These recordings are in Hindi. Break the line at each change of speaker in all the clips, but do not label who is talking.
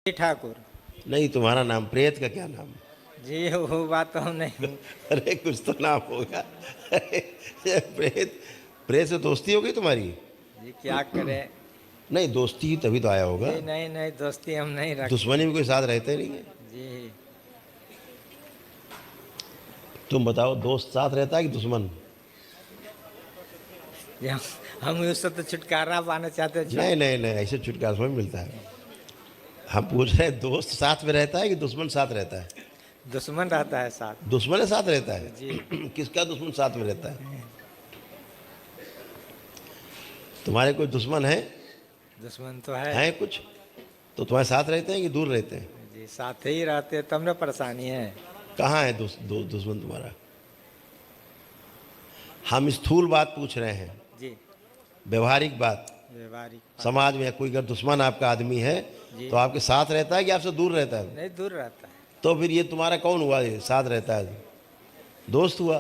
जी ठाकुर।
नहीं, तुम्हारा नाम प्रेत का क्या नाम?
जी वो बात तो हम नहीं।
अरे कुछ तो नाम होगा। अरे ये प्रेत, प्रेत से दोस्ती हो गई तुम्हारी?
जी क्या करे।
नहीं, दोस्ती ही तभी तो आया होगा।
जी नहीं नहीं, दोस्ती हम नहीं रखते।
दुश्मनी में कोई साथ रहते नहीं है।
जी
तुम बताओ, दोस्त साथ रहता है कि दुश्मन?
जी हम उससे तो छुटकारा पाना चाहते हैं।
नहीं नहीं नहीं, ऐसे छुटकारा समझ मिलता है। हम पूछ रहे हैं, दोस्त साथ में रहता है कि दुश्मन साथ रहता है?
दुश्मन रहता है साथ।
दुश्मन साथ रहता
जी
है। किसका दुश्मन साथ में रहता है? तुम्हारे कोई दुश्मन है?
दुश्मन तो है।
हैं कुछ? तो तुम्हारे साथ रहते हैं कि दूर रहते हैं?
जी साथ ही रहते हैं, तब ना परेशानी है।
कहाँ है दुश्मन तुम्हारा? हम स्थूल बात पूछ रहे हैं,
जी
व्यवहारिक बात।
व्यवहारिक बात।
समाज में कोई अगर दुश्मन आपका आदमी है
जी
तो आपके साथ रहता है कि आपसे दूर रहता है?
नहीं, दूर रहता है।
तो फिर ये तुम्हारा कौन हुआ? ये साथ रहता है, दोस्त हुआ।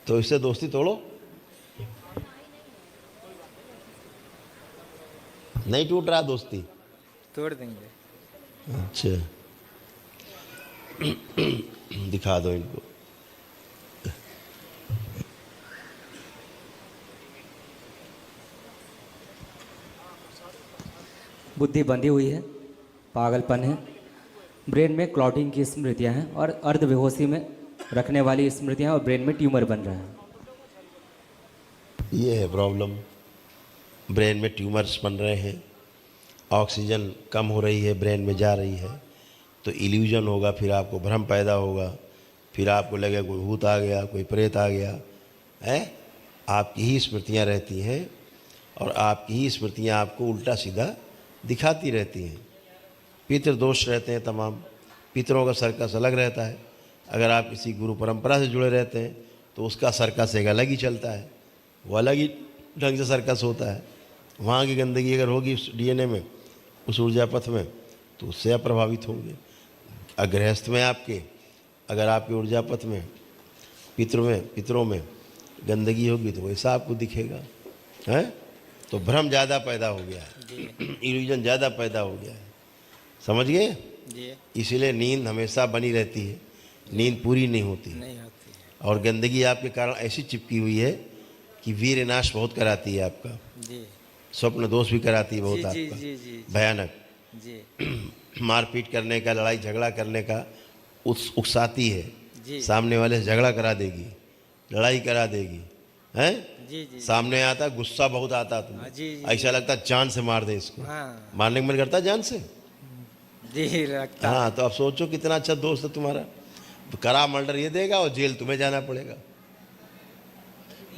तो इससे दोस्ती तोड़ो। नहीं टूट रहा दोस्ती?
तोड़ देंगे।
अच्छा, दिखा दो इनको।
बुद्धि बंधी हुई है, पागलपन है, ब्रेन में क्लॉटिंग की स्मृतियां हैं और अर्धबेहोशी में रखने वाली स्मृतियां और ब्रेन में ट्यूमर बन रहा है।
ये है प्रॉब्लम। ब्रेन में ट्यूमर्स बन रहे हैं, ऑक्सीजन कम हो रही है, ब्रेन में जा रही है, तो इल्यूजन होगा, फिर आपको भ्रम पैदा होगा, फिर आपको लगेगा कोई भूत आ गया, कोई प्रेत आ गया है। आपकी ही स्मृतियाँ रहती हैं और आपकी ही स्मृतियाँ आपको उल्टा सीधा दिखाती रहती हैं। पितृ दोष रहते हैं तमाम। पितरों का सर्कस अलग रहता है। अगर आप किसी गुरु परंपरा से जुड़े रहते हैं तो उसका सर्कस एक अलग ही चलता है, वो अलग ही ढंग से सर्कस होता है। वहाँ की गंदगी अगर होगी उस डीएनए में, उस ऊर्जा पथ में, तो उससे आप प्रभावित होंगे। गृहस्थ में आपके, अगर आपके ऊर्जा पथ में पितरों में गंदगी होगी तो वैसा आपको दिखेगा, हैं? तो भ्रम ज़्यादा पैदा हो गया है, इल्यूजन ज़्यादा पैदा हो गया है। समझ गए?
जी
इसीलिए नींद हमेशा बनी रहती है, नींद पूरी नहीं होती है।
नहीं होती है।
और गंदगी आपके कारण ऐसी चिपकी हुई है कि वीर नाश बहुत कराती है आपका,
जी
स्वप्न दोष भी कराती है बहुत
जी जी
आपका,
जी जी
भयानक।
जी
मारपीट करने का, लड़ाई झगड़ा करने का उकसाती है,
जी
सामने वाले से झगड़ा करा देगी, लड़ाई करा देगी, हैं?
जी जी
सामने आता, गुस्सा बहुत आता
हाँ,
तुम्हें,
जी, जी,
ऐसा लगता जान से मार दे इसको।
हाँ
मारने का मन करता है जान से।
जी लगता
हाँ,
है।
तो अब सोचो कितना अच्छा दोस्त है तुम्हारा। तो करा मर्डर ये देगा और जेल तुम्हें जाना पड़ेगा।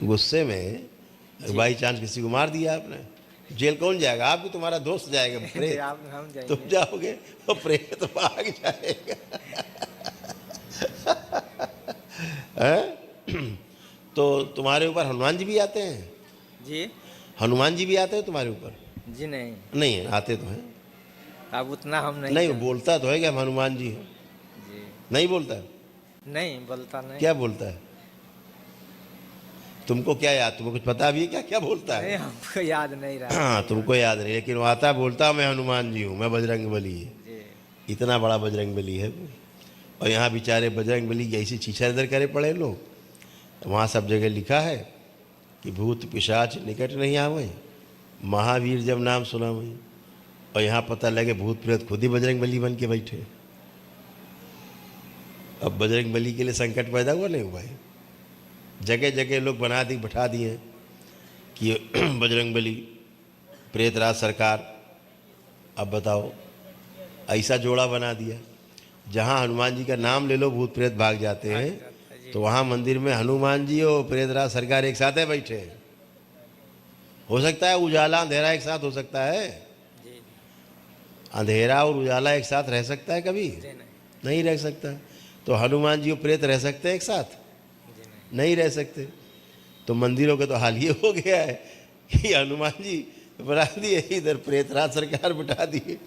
गुस्से में बाई चांस किसी को मार दिया आपने, जेल कौन जाएगा? आप भी, तुम्हारा दोस्त जाएगा,
जी,
प्रेत।
आप हम
तुम
जाएंगे।
जाओगे तो प्रेत भाग जाएगा। हैं? तो तुम्हारे ऊपर हनुमान जी भी आते हैं?
जी
हनुमान जी भी आते हैं तुम्हारे ऊपर?
जी नहीं,
नहीं है, आते तो हैं।
अब उतना हम नहीं
नहीं, वो
जानते।
बोलता तो है कि हम हनुमान जी हैं।
जी
नहीं बोलता है?
नहीं बोलता नहीं।
क्या बोलता है? तुमको क्या याद, तुमको कुछ पता भी है क्या क्या बोलता
नहीं
है?
हमको याद नहीं रहा।
हाँ, तुमको याद नहीं, लेकिन वो आता बोलता मैं हनुमान जी हूँ, मैं बजरंग बली है।
जी
इतना बड़ा बजरंग बली है वो। और यहाँ बेचारे बजरंग बली की ऐसी छीछा इधर करे पड़े लोग। वहाँ सब जगह लिखा है कि भूत पिशाच निकट नहीं आवे, महावीर जब नाम सुना वही। और यहाँ पता लगे भूत प्रेत खुद ही बजरंग बली बन के बैठे। अब बजरंग बली के लिए संकट पैदा हुआ नहीं हुआ है? जगह जगह लोग बैठा दिए कि बजरंग बली, प्रेतराज सरकार। अब बताओ, ऐसा जोड़ा बना दिया, जहाँ हनुमान जी का नाम ले लो भूत प्रेत भाग जाते हैं,
जी
तो वहाँ मंदिर में हनुमान जी और प्रेतराज सरकार एक साथ है बैठे हैं। हो सकता है उजाला अंधेरा एक साथ हो सकता है?
जी
अंधेरा और उजाला एक साथ रह सकता है कभी?
जी नहीं
नहीं रह सकता। तो हनुमान जी और प्रेत रह सकते हैं एक साथ?
जी नहीं।
नहीं रह सकते। तो मंदिरों का तो हाल ये हो गया है कि हनुमान जी बना दिए, इधर प्रेतराज सरकार बिठा दिए।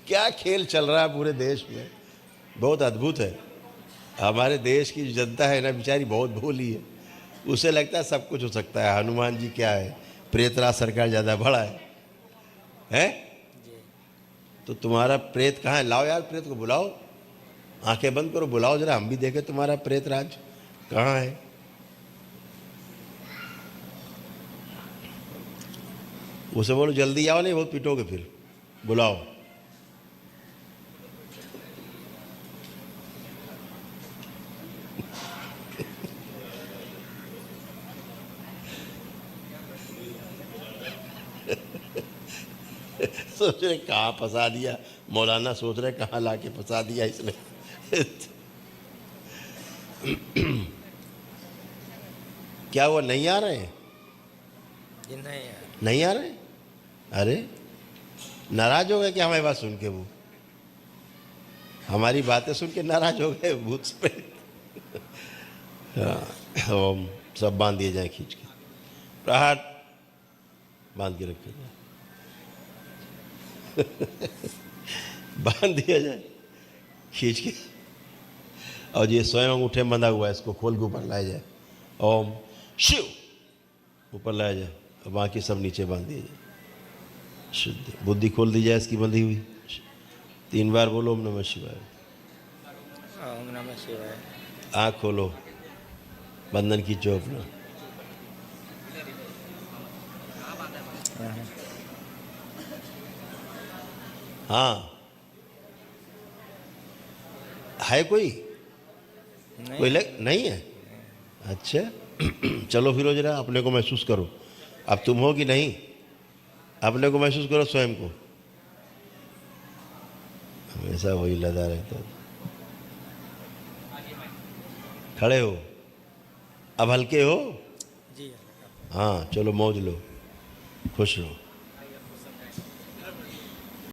क्या खेल चल रहा है पूरे देश में, बहुत अद्भुत है। हमारे देश की जो जनता है ना, बेचारी बहुत भोली है। उसे लगता है सब कुछ हो सकता है। हनुमान जी क्या है, प्रेतराज सरकार ज़्यादा बड़ा है। है?
जी
तो तुम्हारा प्रेत कहाँ है? लाओ यार प्रेत को बुलाओ, आंखें बंद करो, बुलाओ जरा, हम भी देखें तुम्हारा प्रेत राज कहाँ है। उसे बोलो जल्दी आओ, नहीं बहुत पिटोगे फिर, बुलाओ। सोच रहे कहाँ फंसा दिया मौलाना, सोच रहे कहाँ लाके फंसा दिया इसने। क्या वो नहीं आ रहे हैं?
जी नहीं यार।
नहीं आ रहे? अरे नाराज हो गए क्या हमारी बात सुन के? वो हमारी बातें सुन के नाराज हो गए भूत से? हाँ, ओम सब बांध दिए जाए, खींच के प्रहार बांध के रखे जाए। बांध दिया जाए खींच के, और ये स्वयं अंगूठे बंधा हुआ है, इसको खोल के ऊपर लाया जाए। ओम शिव ऊपर लाया जाए, और बाकी सब नीचे बांध दिया जाए। शुद्ध बुद्धि खोल दी जाए इसकी बंधी हुई। 3 बार बोलो ओम नमः शिवाय।
ओम नमः शिवाय।
आँख खोलो, बंधन खींचो अपना। हाँ है कोई?
नहीं
कोई नहीं है? अच्छा चलो फिर जरा अपने को महसूस करो, अब तुम हो कि नहीं, अपने को महसूस करो स्वयं को। हमेशा वही लगा रहता है। खड़े हो, अब हल्के हो?
जी।
हाँ चलो मौज लो, खुश रहो।